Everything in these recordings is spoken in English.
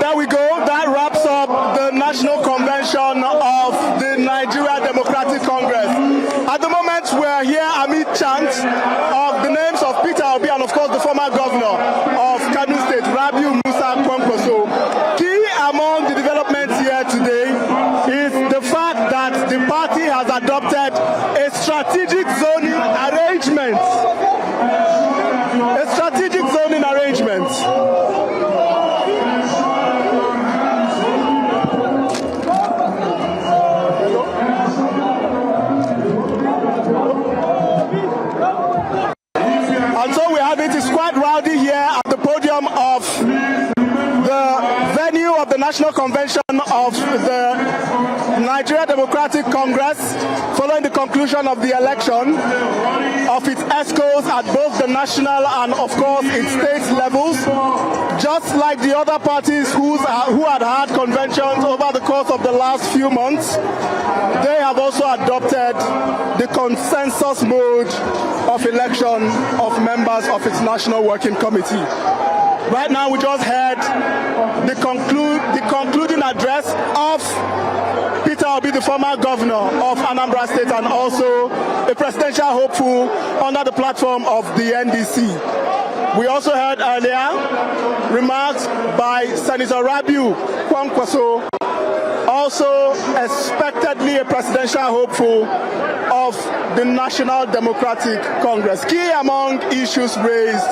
there we go. That wraps up the National Convention of the Nigeria Democratic Congress. At the moment, we're here amid chants of the names of Peter Obi and, of course, the former governor of Kano State, Rabiu Musa Kwankwaso. Key among the developments here today is the fact that the party has adopted a strategic zoning arrangement. A strategic zoning arrangement. And so we have it is quite rowdy here at the podium of the venue of the National Convention of the Nigeria Democratic Congress following the conclusion of the election of its ESCOs at both the national and, of course, its state levels. Just like the other parties who had conventions over the course of the last few months, they have also adopted the consensus mode of election of members of its National Working Committee. Right now, we just heard the concluding address of Peter Obi, the former governor of Anambra State and also a presidential hopeful under the platform of the NDC. We also heard earlier remarks by Senator Rabiu Kwankwaso, also expectedly a presidential hopeful of the National Democratic Congress. Key among issues raised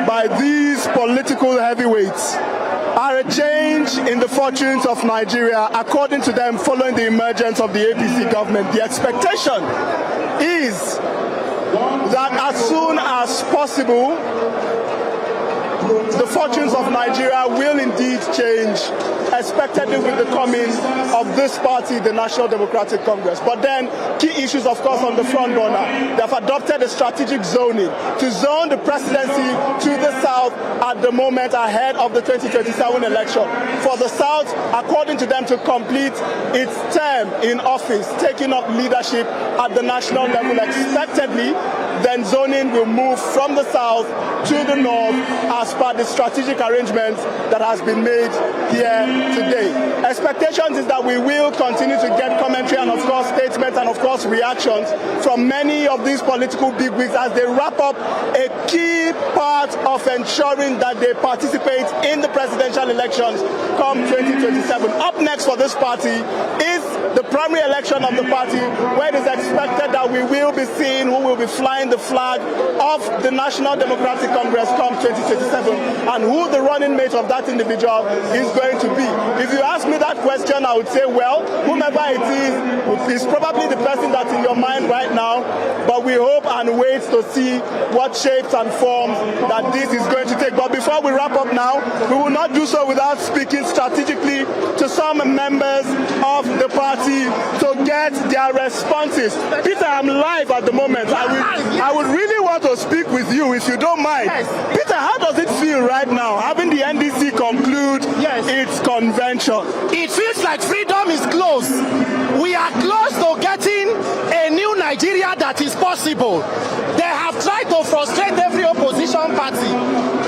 by these political heavyweights are a change in the fortunes of Nigeria, according to them, following the emergence of the APC government. The expectation is that as soon as possible, the fortunes of Nigeria will indeed change, expectedly with the coming of this party, the National Democratic Congress. But then, key issues, of course, on the front burner. They have adopted a strategic zoning to zone the presidency to the south at the moment ahead of the 2027 election. For the south, according to them, to complete its term in office, taking up leadership at the national level expectedly, then zoning will move from the south to the north as per the strategic arrangements that has been made here today. Expectations is that we will continue to get commentary and, of course, statements and, of course, reactions from many of these political bigwigs as they wrap up a key part of ensuring that they participate in the presidential elections come 2027. Up next for this party is the primary election of the party, where it is expected that we will be seeing who will be flying the flag of the National Democratic Congress come 2027 and who the running mate of that individual is going to be. If you ask me that question, I would say, well, whomever it is probably the person that's in your mind right now, but we hope and wait to see what shapes and forms that this is going to take. But before we wrap up now, we will not do so without speaking strategically to some members of the party to get their responses. Peter, I'm live at the moment. I would really want to speak with you if you don't mind. Yes. Peter, how does it feel right now, having the NDC conclude its convention? It feels like freedom is close. We are close to getting a new Nigeria that is possible. They have tried to frustrate every opposition party,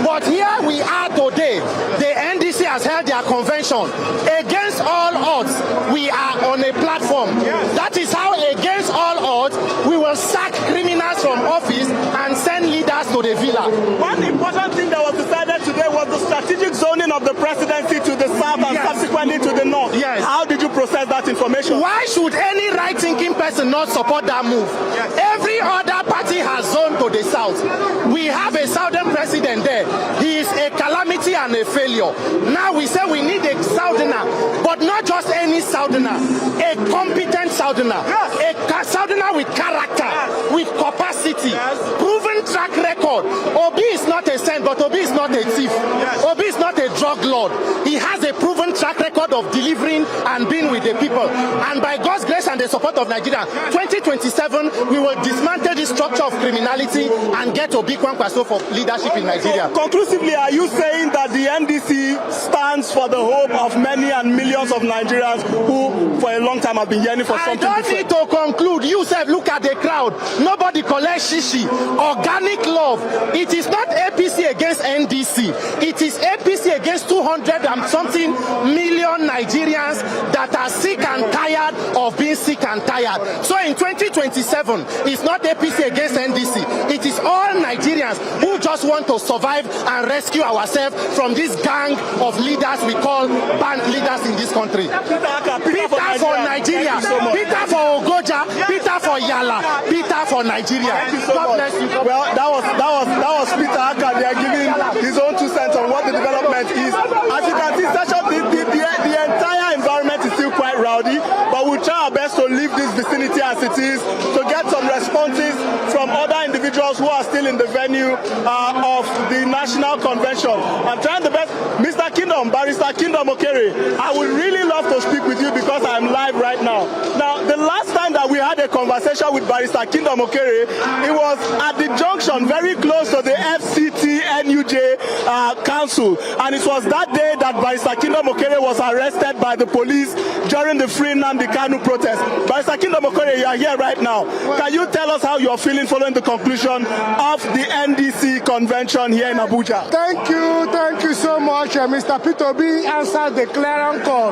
but here we are today. The NDC has held their convention. Against all odds, we are on a platform. Yes. That is how, against all odds, we will sack criminals from office and send leaders to the villa. One important thing that was decided today was the strategic zoning of the presidency to the south and subsequently to the north. Yes. How did you process that information? Why should any right-thinking person not support that move? Yes. Every other party has zoned to the south. We have a southern president there. He is a calamity and a failure. Now we say we need a southerner, but not just any southerner, a competent southerner, a southerner with character, with capacity, proven track record. Obi is not a saint, but Obi is not a thief. Obi is not a drug lord. He has a proven long track record of delivering and being with the people. And by God's grace and the support of Nigeria, 2027, we will dismantle the structure of criminality and get Obi Kwankwaso for leadership in Nigeria. So, conclusively, are you saying that the NDC stands for the hope of many and millions of Nigerians who for a long time have been yearning for something different? I don't need to conclude. You said, look at the crowd. Nobody collects shishi. Organic love. It is not APC against NDC. It is APC against 200 and something million Nigerians that are sick and tired of being sick and tired. So in 2027, it's not APC against NDC. It is all Nigerians who just want to survive and rescue ourselves from this gang of leaders we call band leaders in this country. Peter for Nigeria, Peter for Ogoja, Peter for Yala, Peter for Nigeria. God bless you. Well, that was Peter Akah. They are giving his own 2 cents on what the development is. As you can see, the entire environment is still quite rowdy, but we'll try our best to leave this vicinity as it is, to get some responses from other individuals who are still in the venue of the National Convention. I'm trying the best. Mr. Kingdom, Barrister Kingdom Okere, I would really love to speak with you because I'm live right now. Now, the last time that we had a conversation with Barrister Kingdom Okere, it was at the junction very close to the FCT NUJ Council, and it was that day that Barrister Kingdom Okere was arrested by the police during the Free Nnamdi Kanu protest. Barrister Kingdom Okere, you are here right now. Can you tell us how you are feeling following the conclusion of the NDC convention here in Abuja? Thank you so much. Mr. Peter Obi answered the clarion call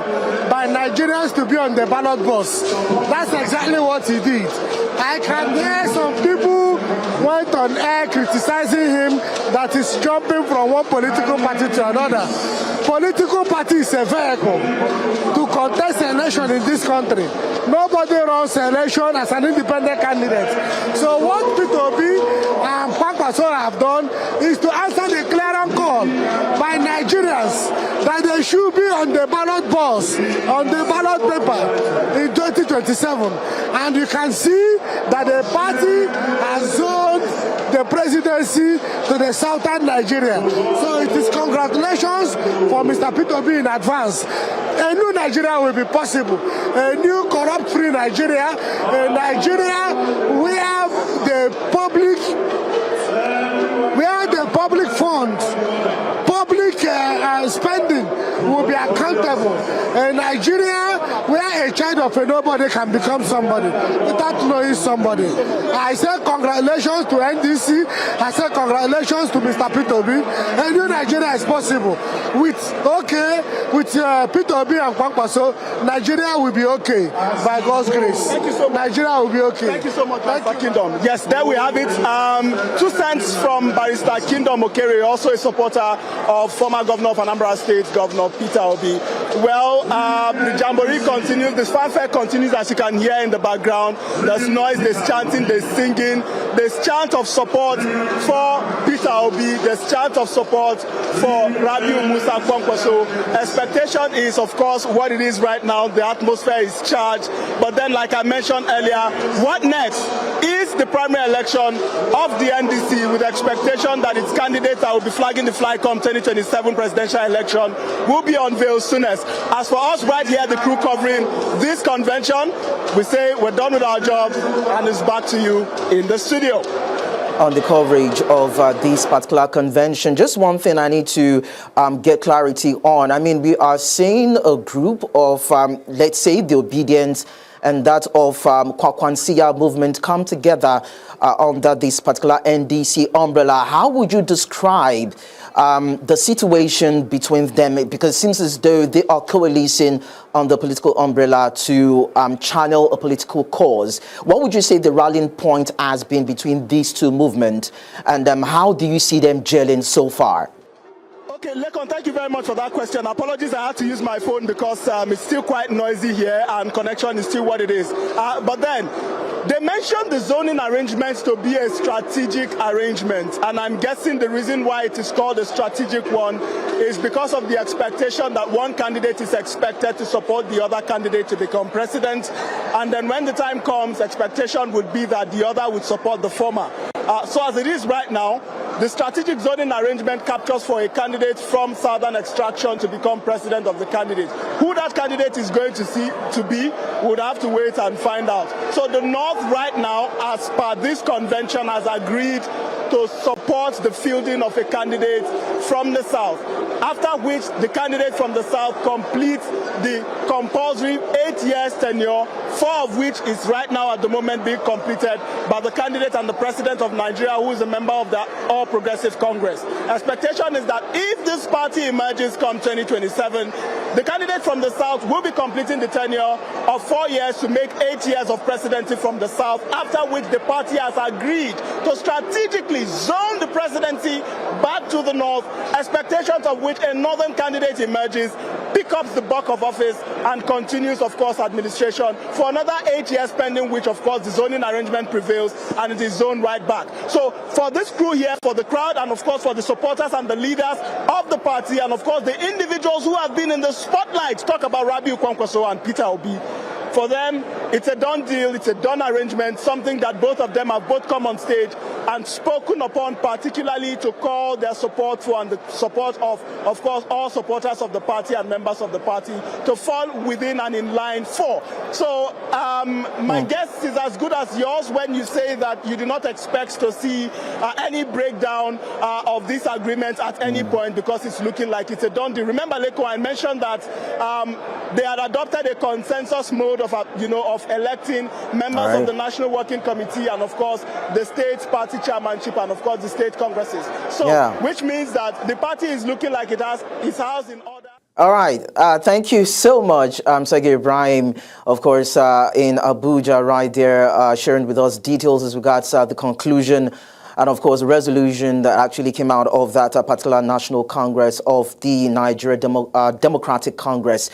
by Nigerians to be on the ballot box. That's exactly what he did. I can hear some people went on air criticizing him that he's jumping from one political party to another. Political party is a vehicle to contest an election in this country. Nobody runs an election as an independent candidate. So what Peter Obi and Kwankwaso have done is to answer the clarion call by Nigerians that they should be on the ballot box, on the ballot paper in 2027. And you can see that the party has zoned the presidency to the southern Nigeria. So it is congratulations for Mr. Peter Obi in advance. A new Nigeria will be possible. A new corrupt-free Nigeria. A Nigeria where the public funds, public spending will be accountable. A Nigeria where a child of a nobody can become somebody without knowing somebody. I say congratulations to NDC. I say congratulations to Mr. Peter Obi. A new Nigeria is possible. With Peter Obi and Kwankwaso, Nigeria will be okay by God's grace. Thank you so much. Nigeria will be okay. Thank you so much, Barrister Kingdom. Yes, there we have it. 2 cents from Barrister Kingdom Okere, also a supporter of former Governor of Anambra State, Governor Peter Obi. Well, the jamboree continues, the fanfare continues, as you can hear in the background. There's noise, there's chanting, there's singing, there's chant of support for Peter Obi, there's chant of support for Rabiu Musa Kwankwaso. Expectation is, of course, what it is right now. The atmosphere is charged. But then, like I mentioned earlier, what next is the primary election of the NDC, with the expectation that its candidates that will be flagging the flag come 2027 presidential election will be unveiled soonest. As for us right here, the crew covering this convention, we say we're done with our job and it's back to you in the studio. On the coverage of this particular convention, just one thing I need to get clarity on. I mean, we are seeing a group of, let's say, the Obedience and that of Kwakwansia movement come together under this particular NDC umbrella. How would you describe the situation between them? Because it seems as though they are coalescing on the political umbrella to channel a political cause. What would you say the rallying point has been between these two movements, and how do you see them gelling so far? Okay, Lekon, thank you very much for that question. Apologies, I had to use my phone because it's still quite noisy here and connection is still what it is. But then, They mentioned the zoning arrangements to be a strategic arrangement, and I'm guessing the reason why it is called a strategic one is because of the expectation that one candidate is expected to support the other candidate to become president, and then when the time comes, expectation would be that the other would support the former. So as it is right now, the strategic zoning arrangement captures for a candidate from southern extraction to become president of the candidate. Who that candidate is going to be, would have to wait and find out. So the North right now, as per this convention, has agreed to support the fielding of a candidate from the South, after which the candidate from the South completes the compulsory 8 years tenure, 4 of which is right now at the moment being completed by the candidate and the president of Nigeria, who is a member of the All Progressive Congress. Expectation is that if this party emerges come 2027, the candidate from the South will be completing the tenure of 4 years to make 8 years of presidency from the South, after which the party has agreed to strategically zone the presidency back to the North, expectations of which a northern candidate emerges, picks up the buck of office, and continues, of course, administration for another 8 years, pending which, of course, the zoning arrangement prevails and it is zoned right back. So for this crew here, for the crowd, and of course for the supporters and the leaders of the party, and of course the individuals who have been in the spotlight, talk about Rabiu Kwankwaso and Peter Obi, for them, it's a done deal, it's a done arrangement, something that both of them have both come on stage and spoken upon, particularly to call their support for and the support of course, all supporters of the party and members of the party to fall within and in line for. So my guess is as good as yours when you say that you do not expect to see any breakdown of this agreement at any point, because it's looking like it's a done deal. Remember, Leko, I mentioned that they had adopted a consensus mode of electing members of the National Working Committee and of course the state party chairmanship and of course the state congresses. So which means that the party is looking like it has its house in order. All right. Thank you so much, Sergey Ibrahim, of course, in Abuja right there, sharing with us details as regards the conclusion and, of course, the resolution that actually came out of that particular National Congress of the Nigeria Democratic Congress.